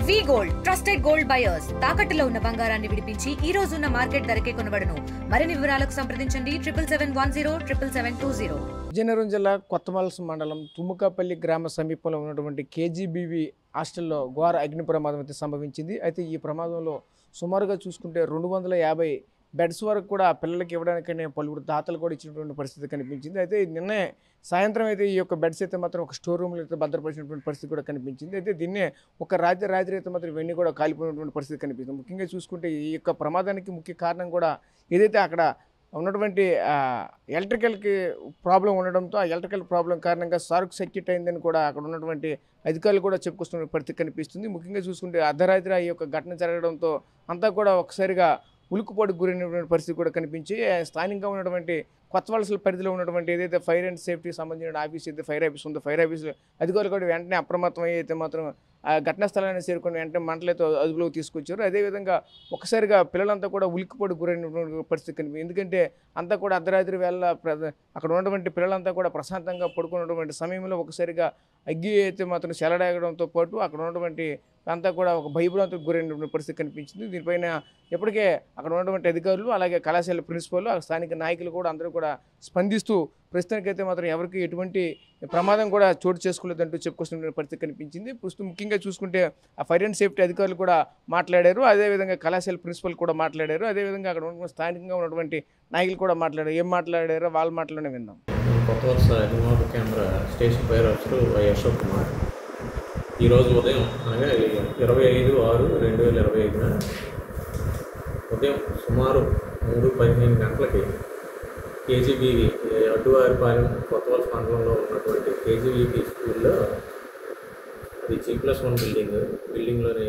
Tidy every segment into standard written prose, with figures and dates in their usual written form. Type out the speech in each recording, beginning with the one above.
వి gold trusted gold buyers తాకట్టులో ఉన్న బంగారాన్ని విడిపించి ఈ రోజు ఉన్న మార్కెట్ ధరకే కొనబడును. మరిన్ని వివరాలకు సంప్రదించండి 7710 విజయనగరం జిల్లా కొత్తమల్స్ మండలం తుమ్మకాపల్లి గ్రామ సమీపంలో ఉన్నటువంటి కేజీబీవీ హాస్టల్లో ఘోర అగ్ని ప్రమాదం అయితే సంభవించింది. అయితే ఈ ప్రమాదంలో సుమారుగా చూసుకుంటే 250 బెడ్స్ వరకు కూడా పిల్లలకి ఇవ్వడానికనే పలువురు దాతలు కూడా ఇచ్చినటువంటి పరిస్థితి కనిపించింది. అయితే నిన్నే సాయంత్రం అయితే ఈ యొక్క బెడ్స్ అయితే మాత్రం ఒక స్టోర్ రూమ్లో అయితే భద్రపరిచినటువంటి పరిస్థితి కూడా కనిపించింది. అయితే దీన్నే ఒక రాత్రి అయితే మాత్రం ఇవన్నీ కూడా కాలిపోయినటువంటి పరిస్థితి కనిపిస్తుంది. ముఖ్యంగా చూసుకుంటే ఈ యొక్క ప్రమాదానికి ముఖ్య కారణం కూడా ఏదైతే అక్కడ ఉన్నటువంటి ఎలక్ట్రికల్కి ప్రాబ్లం ఉండడంతో ఆ ఎలక్ట్రికల్ ప్రాబ్లం కారణంగా షార్ట్ సర్క్యూట్ అయిందని కూడా అక్కడ ఉన్నటువంటి అధికారులు కూడా చెప్పుకొస్తున్న పరిస్థితి కనిపిస్తుంది. ముఖ్యంగా చూసుకుంటే అర్ధరాత్రి ఈ యొక్క ఘటన జరగడంతో అంతా కూడా ఒకసారిగా ఉలుకుపాటుకు గురైనటువంటి పరిస్థితి కూడా కనిపించి స్థానికంగా ఉన్నటువంటి కొత్తవలసల పరిధిలో ఉన్నటువంటి ఏదైతే ఫైర్ అండ్ సేఫ్టీ సంబంధించిన ఆఫీస్ అయితే ఫైర్ ఆఫీస్ ఉందో ఫైర్ ఆఫీస్ అధికారులు కూడా వెంటనే అప్రమత్తం అయితే మాత్రం ఆ ఘటనా స్థలాన్ని చేరుకొని వెంటనే మంటలతో అదుపులోకి తీసుకొచ్చారు. అదేవిధంగా ఒకసారిగా పిల్లలంతా కూడా ఉలిక్కిపడి గురైనటువంటి పరిస్థితి కనిపించింది. ఎందుకంటే అంతా కూడా అర్ధరాత్రి వేళ అక్కడ ఉన్నటువంటి పిల్లలంతా కూడా ప్రశాంతంగా పడుకున్నటువంటి సమయంలో ఒకసారిగా అగ్గి అయితే మాత్రం చెలడాగడంతో పాటు అక్కడ ఉన్నటువంటి అంతా కూడా ఒక భయభ్రాంతికి గురైనటువంటి పరిస్థితి కనిపించింది. దీనిపైన ఇప్పటికే అక్కడ ఉన్నటువంటి అధికారులు అలాగే కళాశాల ప్రిన్సిపల్ స్థానిక నాయకులు కూడా అందరూ కూడా స్పందిస్తూ ప్రస్తుతానికైతే మాత్రం ఎవరికి ఎటువంటి ప్రమాదం కూడా చోటు చేసుకోలేదంటూ చెప్పుకొస్తున్న పరిస్థితి కనిపించింది. ప్రస్తుతం ముఖ్యంగా చూసుకుంటే ఆ ఫైర్ అండ్ సేఫ్టీ అధికారులు కూడా మాట్లాడారు. అదేవిధంగా కళాశాల ప్రిన్సిపల్ కూడా మాట్లాడారు. అదేవిధంగా అక్కడ ఉన్న స్థానికంగా ఉన్నటువంటి నాయకులు కూడా మాట్లాడారు. ఏం మాట్లాడారో వాళ్ళ మాటలోనే విందాం. కొత్తవలస అగ్నిమాపక కేంద్ర station fire officer Y Ashok Kumar ఈరోజు ఉదయం అనగా 25/6/2025 ఉదయం సుమారు 3:15 గంటలకి కేజీబీవీ అడ్డువారిపాలెం కొత్తవలస మండలంలో ఉన్నటువంటి కేజీబీవీ స్కూల్లో అది G+1 బిల్డింగ్లోని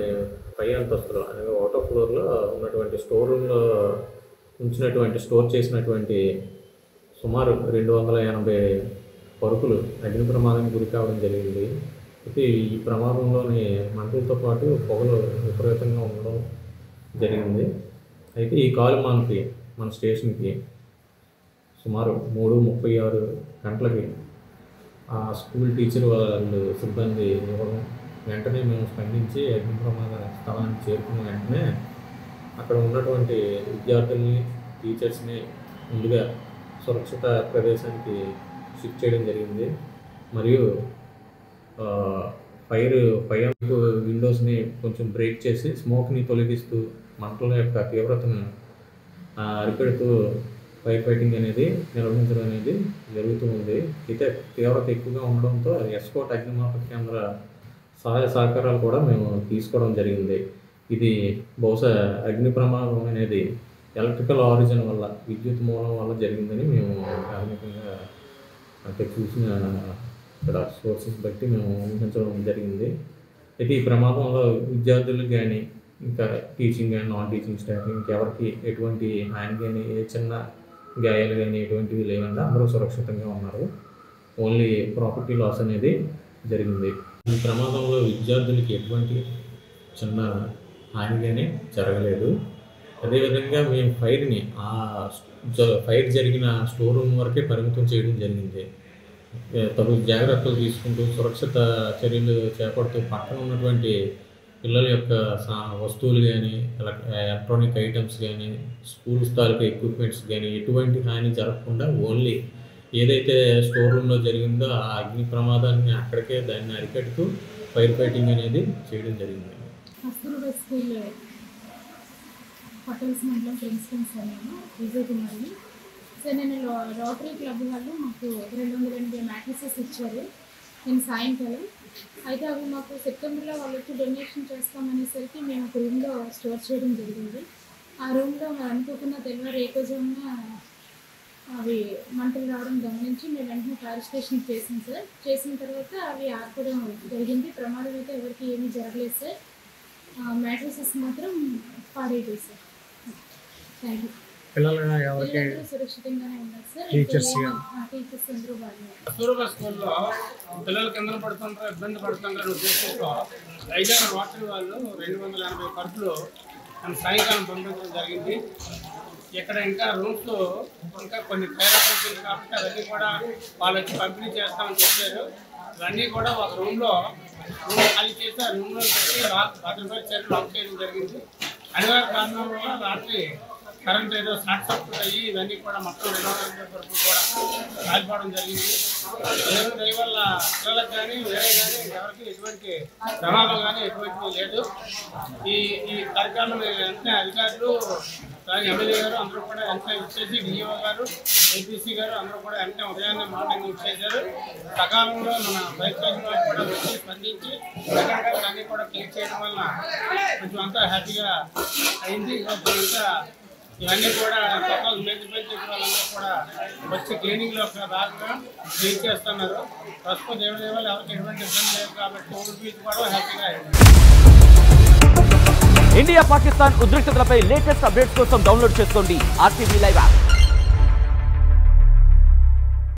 పై అంతస్తులో అనగా ఒకటో ఫ్లోర్లో ఉన్నటువంటి స్టోర్ రూమ్లో స్టోర్ చేసినటువంటి సుమారు 280 పరుపులు అగ్ని ప్రమాదానికి గురి కావడం జరిగింది. అయితే ఈ ప్రమాదంలోని మంటలతో పాటు పొగలు విపరీతంగా ఉండడం జరిగింది. అయితే ఈ కాలు మన స్టేషన్కి సుమారు 3:36 గంటలకి ఆ స్కూల్ టీచర్ వాళ్ళు సిబ్బంది ఇవ్వడం వెంటనే మేము స్పందించి అగ్ని ప్రమాద స్థలానికి చేరుకున్న వెంటనే అక్కడ ఉన్నటువంటి విద్యార్థుల్ని టీచర్స్ని ముందుగా సురక్షిత ప్రదేశానికి షిఫ్ట్ చేయడం జరిగింది. మరియు ఫైర్ విండోస్ని కొంచెం బ్రేక్ చేసి స్మోక్ని తొలగిస్తూ మంటల యొక్క తీవ్రతను అరిపెడుతూ ఫైర్ ఫైటింగ్ అనేది నిర్వహించడం అనేది జరుగుతూ ఉంది. అయితే తీవ్రత ఎక్కువగా ఉండడంతో ఎస్కోట్ అగ్నిమాపక కేంద్ర సహాయ సహకారాలు కూడా మేము తీసుకోవడం జరిగింది. ఇది బహుశా అగ్ని ప్రమాదం అనేది ఎలక్ట్రికల్ ఆరిజిన్ వల్ల విద్యుత్ మూలం వల్ల జరిగిందని మేము ప్రాథమికంగా అంటే చూసిన ఇక్కడ సోర్సెస్ బట్టి మేము ఊహించడం జరిగింది. అయితే ఈ ప్రమాదంలో విద్యార్థులకు కానీ ఇంకా teaching and non teaching staff ఇంకెవరికి ఎటువంటి హాని కానీ ఏ చిన్న గాయాలు కానీ ఎటువంటివి లేకుండా అందరూ సురక్షితంగా ఉన్నారు. ఓన్లీ ప్రాపర్టీ లాస్ అనేది జరిగింది. ఈ ప్రమాదంలో విద్యార్థులకి ఎటువంటి చిన్న హాని కానీ జరగలేదు. అదేవిధంగా మేము ఫైర్ జరిగిన స్టోర్ రూమ్ వరకే పరిమితం చేయడం జరిగింది. తగు జాగ్రత్తలు తీసుకుంటూ సురక్షిత చర్యలు చేపడుతూ పక్కన ఉన్నటువంటి పిల్లల యొక్క వస్తువులు కానీ ఎలక్ట్రానిక్ ఐటమ్స్ కానీ స్కూల్ తాలూకా ఎక్విప్మెంట్స్ కానీ ఎటువంటి హాని జరగకుండా ఓన్లీ ఏదైతే స్టోర్ రూమ్లో జరిగిందో ఆ అగ్ని ప్రమాదాన్ని అక్కడికే దాన్ని అరికట్టుతూ ఫైర్ ఫైటింగ్ అనేది చేయడం జరిగింది. హోటల్స్ మండలం ప్రిన్సిపల్ సార్ విజయ్ కుమార్ని సార్ నేను రోటరీ క్లబ్ వాళ్ళు మాకు 280 మ్యాట్రిసెస్ ఇచ్చారు నేను సాయంకాలం. అయితే అవి మాకు సెప్టెంబర్లో వాళ్ళకి డొనేషన్ చేస్తామనేసరికి మేము ఒక రూమ్లో స్టోర్ చేయడం జరిగింది. ఆ రూమ్లో అనుకోకుండా తెల్లవారు ఏకోజామున అవి మంటలు రావడం గమనించి మేము వెంటనే ఫైర్ స్టేషన్ చేసాం సార్. చేసిన తర్వాత అవి ఆర్పడం జరిగింది. ప్రమాదం అయితే ఎవరికి ఏమీ జరగలేదు సార్. మ్యాట్రిసెస్ మాత్రం పాడైపోయి సార్. Thank you. పిల్లలు సురక్షితంగానే ఉన్నారు సార్. టీచర్స్ అందరూ బాగున్నారు. స్కూల్లో పిల్లలు కింద పడుతుంటారు, ఇబ్బంది పడుతుంటారు ఉద్దేశంతో వైజాగ్ రోటరీ వాళ్ళు 280 పరుపులు సాయంకాలం పంపించడం జరిగింది. ఇక్కడ ఇంకా రూమ్స్ ఇంకా కొన్ని తయారవుతుంది కాబట్టి అవన్నీ కూడా వాళ్ళకి పంపిణీ చేస్తామని చెప్పారు. ఇవన్నీ కూడా ఒక రూమ్లో రూమ్ ఖాళీ చేసి ఆ రూమ్లో పెట్టి భద్రపై చెట్లు లాక్ చేయడం జరిగింది. అనివార్య కారణం వల్ల రాత్రి కరెంట్ ఏదో షార్ట్ సర్క్యూట్ అయ్యి ఇవన్నీ కూడా మొత్తం 200 వరకు కూడా కాలిపోవడం జరిగింది. దేవుని దయ వల్ల పిల్లలకు కానీ వేరే కానీ ఎవరికి ఎటువంటి ప్రమాదం కానీ ఎటువంటి లేదు. ఈ కార్యక్రమం వెంటనే అధికారులు ఎమ్మెల్యే గారు అందరూ కూడా వెంటనే ఇచ్చేసి డిఓ గారు ఏపీసీ గారు అందరూ కూడా వెంటనే ఉదయాన్నే మార్నింగ్ ఇచ్చేసారు. సకాలంలో మన బైక్ వాళ్ళు కూడా వచ్చి స్పందించి అన్నీ కూడా క్లీన్ చేయడం వల్ల కొంచెం అంతా హ్యాపీగా అయింది. ఇంకా ఇవన్నీ కూడా కొత్త మేనేజ్మెంట్ వాళ్ళందరూ కూడా వచ్చి క్లీనింగ్లో భాగంగా క్లీన్ చేస్తున్నారు. ప్రస్తుతం దేవుడి వల్ల ఎవరికి ఎటువంటి ఇబ్బంది లేదు కాబట్టి ఓల్డ్ బీచ్ కూడా హ్యాపీగా అయింది. ఇండియా పాకిస్తాన్ ఉద్రిక్తతలపై లేటెస్ట్ అప్డేట్స్ కోసం డౌన్లోడ్ చేసుకోండి RTV లైవ్ యాప్.